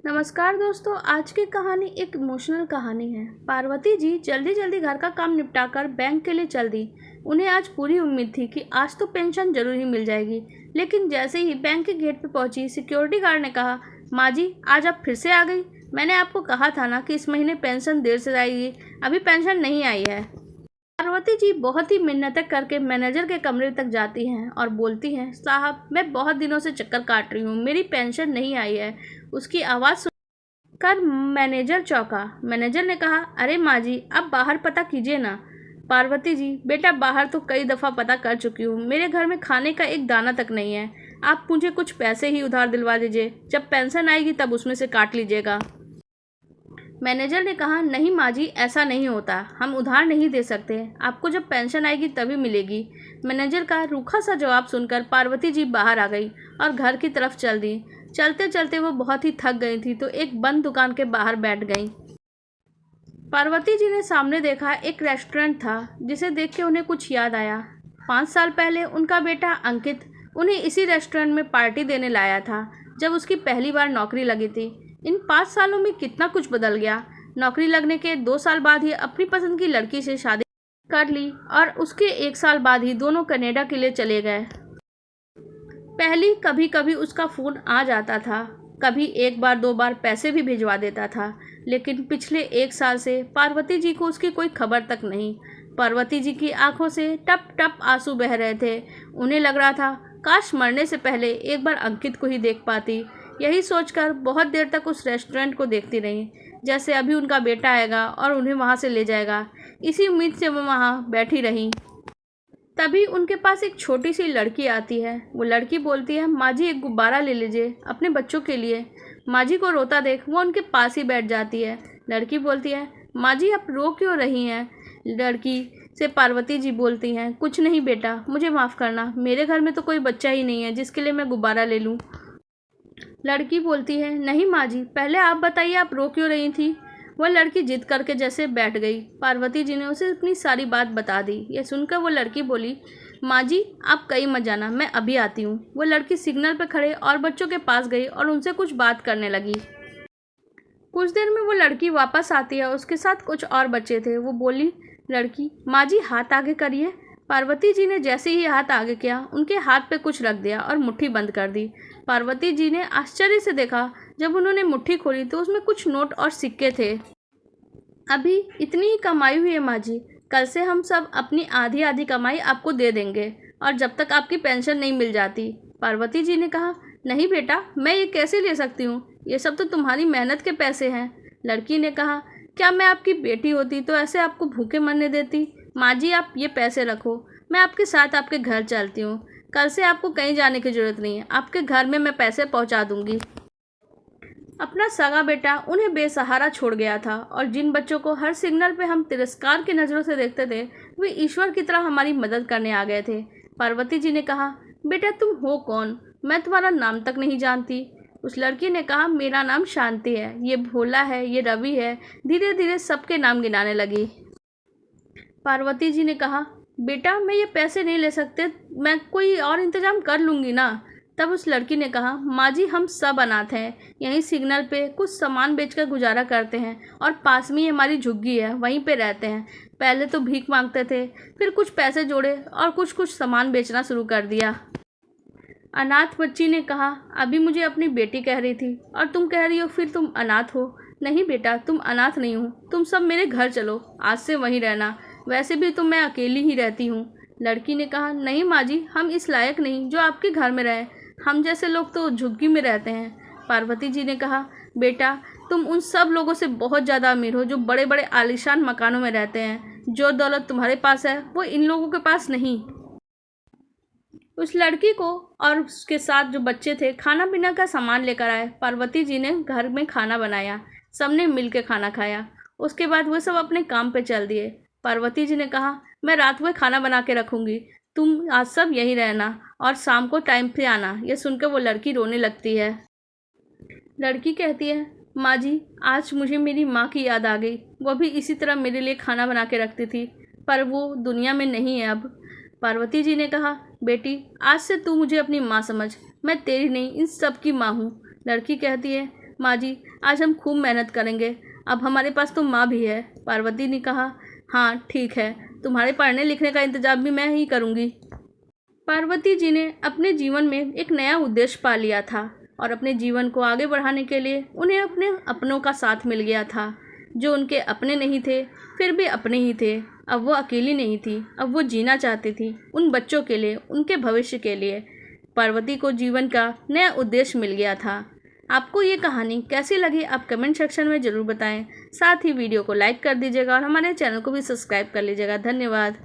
नमस्कार दोस्तों, आज की कहानी एक इमोशनल कहानी है। पार्वती जी जल्दी जल्दी घर का काम निपटाकर बैंक के लिए चल दी। उन्हें आज पूरी उम्मीद थी कि आज तो पेंशन जरूर ही मिल जाएगी। लेकिन जैसे ही बैंक के गेट पर पहुंची, सिक्योरिटी गार्ड ने कहा, माँ जी आज आप फिर से आ गई। मैंने आपको कहा था ना कि इस महीने पेंशन देर से आएगी, अभी पेंशन नहीं आई है। पार्वती जी बहुत ही मिन्नतें करके मैनेजर के कमरे तक जाती हैं और बोलती हैं, साहब मैं बहुत दिनों से चक्कर काट रही हूँ, मेरी पेंशन नहीं आई है। उसकी आवाज़ सुनकर मैनेजर चौंका। मैनेजर ने कहा, अरे माँ जी आप बाहर पता कीजिए ना। पार्वती जी, बेटा बाहर तो कई दफ़ा पता कर चुकी हूँ, मेरे घर में खाने का एक दाना तक नहीं है। आप मुझे कुछ पैसे ही उधार दिलवा दीजिए, जब पेंशन आएगी तब उसमें से काट लीजिएगा। मैनेजर ने कहा, नहीं माँ जी ऐसा नहीं होता, हम उधार नहीं दे सकते, आपको जब पेंशन आएगी तभी मिलेगी। मैनेजर का रूखा सा जवाब सुनकर पार्वती जी बाहर आ गई और घर की तरफ चल दी। चलते चलते वो बहुत ही थक गई थी तो एक बंद दुकान के बाहर बैठ गई। पार्वती जी ने सामने देखा, एक रेस्टोरेंट था जिसे देख के उन्हें कुछ याद आया। 5 साल पहले उनका बेटा अंकित उन्हें इसी रेस्टोरेंट में पार्टी देने लाया था जब उसकी पहली बार नौकरी लगी थी। इन 5 सालों में कितना कुछ बदल गया। नौकरी लगने के 2 साल बाद ही अपनी पसंद की लड़की से शादी कर ली और उसके 1 साल बाद ही दोनों कनाडा के लिए चले गए। पहले कभी कभी उसका फ़ोन आ जाता था, कभी 1 बार 2 बार पैसे भी भिजवा देता था, लेकिन पिछले 1 साल से पार्वती जी को उसकी कोई खबर तक नहीं। पार्वती जी की आंखों से टप टप आंसू बह रहे थे। उन्हें लग रहा था काश मरने से पहले एक बार अंकित को ही देख पाती। यही सोचकर बहुत देर तक उस रेस्टोरेंट को देखती रही, जैसे अभी उनका बेटा आएगा और उन्हें वहाँ से ले जाएगा। इसी उम्मीद से वो वहाँ बैठी रही। तभी उनके पास एक छोटी सी लड़की आती है। वो लड़की बोलती है, माँ जी एक गुब्बारा ले लीजिए अपने बच्चों के लिए। माँ जी को रोता देख वो उनके पास ही बैठ जाती है। लड़की बोलती है, माँ जी आप रो क्यों रही हैं? लड़की से पार्वती जी बोलती हैं, कुछ नहीं बेटा, मुझे माफ़ करना, मेरे घर में तो कोई बच्चा ही नहीं है जिसके लिए मैं गुब्बारा ले लूँ। लड़की बोलती है, नहीं माँ जी, पहले आप बताइए आप रो क्यों रही थी? वह लड़की जिद करके जैसे बैठ गई। पार्वती जी ने उसे अपनी सारी बात बता दी। यह सुनकर वो लड़की बोली, माँ जी आप कहीं मत जाना, मैं अभी आती हूँ। वो लड़की सिग्नल पर खड़े और बच्चों के पास गई और उनसे कुछ बात करने लगी। कुछ देर में वो लड़की वापस आती है, उसके साथ कुछ और बच्चे थे। वो बोली, लड़की, माँ जी हाथ आगे करिए। पार्वती जी ने जैसे ही हाथ आगे किया, उनके हाथ पे कुछ रख दिया और मुट्ठी बंद कर दी। पार्वती जी ने आश्चर्य से देखा, जब उन्होंने मुट्ठी खोली तो उसमें कुछ नोट और सिक्के थे। अभी इतनी ही कमाई हुई है माँ जी, कल से हम सब अपनी आधी आधी कमाई आपको दे देंगे, और जब तक आपकी पेंशन नहीं मिल जाती। पार्वती जी ने कहा, नहीं बेटा, मैं ये कैसे ले सकती हूँ, ये सब तो तुम्हारी मेहनत के पैसे हैं। लड़की ने कहा, क्या मैं आपकी बेटी होती तो ऐसे आपको भूखे मरने देती? माँ जी आप ये पैसे रखो, मैं आपके साथ आपके घर चलती हूँ। कल से आपको कहीं जाने की ज़रूरत नहीं है, आपके घर में मैं पैसे पहुँचा दूँगी। अपना सगा बेटा उन्हें बेसहारा छोड़ गया था, और जिन बच्चों को हर सिग्नल पे हम तिरस्कार की नज़रों से देखते थे, वे ईश्वर की तरह हमारी मदद करने आ गए थे। पार्वती जी ने कहा, बेटा तुम हो कौन? मैं तुम्हारा नाम तक नहीं जानती। उस लड़की ने कहा, मेरा नाम शांति है, ये भोला है, ये रवि है। धीरे धीरे सबके नाम गिनाने लगी। पार्वती जी ने कहा, बेटा मैं ये पैसे नहीं ले सकते, मैं कोई और इंतज़ाम कर लूँगी ना। तब उस लड़की ने कहा, माँ जी हम सब अनाथ हैं, यहीं सिग्नल पे कुछ सामान बेचकर गुजारा करते हैं, और पास में ही हमारी झुग्गी है, वहीं पे रहते हैं। पहले तो भीख मांगते थे, फिर कुछ पैसे जोड़े और कुछ कुछ सामान बेचना शुरू कर दिया। अनाथ बच्ची ने कहा, अभी मुझे अपनी बेटी कह रही थी और तुम कह रही हो फिर तुम अनाथ हो? नहीं बेटा, तुम अनाथ नहीं हो, तुम सब मेरे घर चलो, आज से वहीं रहना, वैसे भी तो मैं अकेली ही रहती हूँ। लड़की ने कहा, नहीं माँ जी, हम इस लायक नहीं जो आपके घर में रहें, हम जैसे लोग तो झुग्गी में रहते हैं। पार्वती जी ने कहा, बेटा तुम उन सब लोगों से बहुत ज़्यादा अमीर हो जो बड़े बड़े आलीशान मकानों में रहते हैं। जो दौलत तुम्हारे पास है वो इन लोगों के पास नहीं। उस लड़की को और उसके साथ जो बच्चे थे खाना पीना का सामान लेकर आए। पार्वती जी ने घर में खाना बनाया, सबने मिल के खाना खाया। उसके बाद वे सब अपने काम पे चल दिए। पार्वती जी ने कहा, मैं रात में खाना बना के रखूँगी, तुम आज सब यहीं रहना और शाम को टाइम पे आना। यह सुनकर वो लड़की रोने लगती है। लड़की कहती है, माँ जी आज मुझे मेरी माँ की याद आ गई, वो भी इसी तरह मेरे लिए खाना बना के रखती थी, पर वो दुनिया में नहीं है अब। पार्वती जी ने कहा, बेटी आज से तू मुझे अपनी माँ समझ, मैं तेरी नहीं इन सब की माँ हूँ। लड़की कहती है, माँ जी, आज हम खूब मेहनत करेंगे, अब हमारे पास तो माँ भी है। पार्वती ने कहा, हाँ ठीक है, तुम्हारे पढ़ने लिखने का इंतजाम भी मैं ही करूँगी। पार्वती जी ने अपने जीवन में एक नया उद्देश्य पा लिया था और अपने जीवन को आगे बढ़ाने के लिए उन्हें अपने अपनों का साथ मिल गया था, जो उनके अपने नहीं थे फिर भी अपने ही थे। अब वो अकेली नहीं थी, अब वो जीना चाहती थी उन बच्चों के लिए, उनके भविष्य के लिए। पार्वती को जीवन का नया उद्देश्य मिल गया था। आपको ये कहानी कैसी लगी आप कमेंट सेक्शन में ज़रूर बताएं। साथ ही वीडियो को लाइक कर दीजिएगा और हमारे चैनल को भी सब्सक्राइब कर लीजिएगा। धन्यवाद।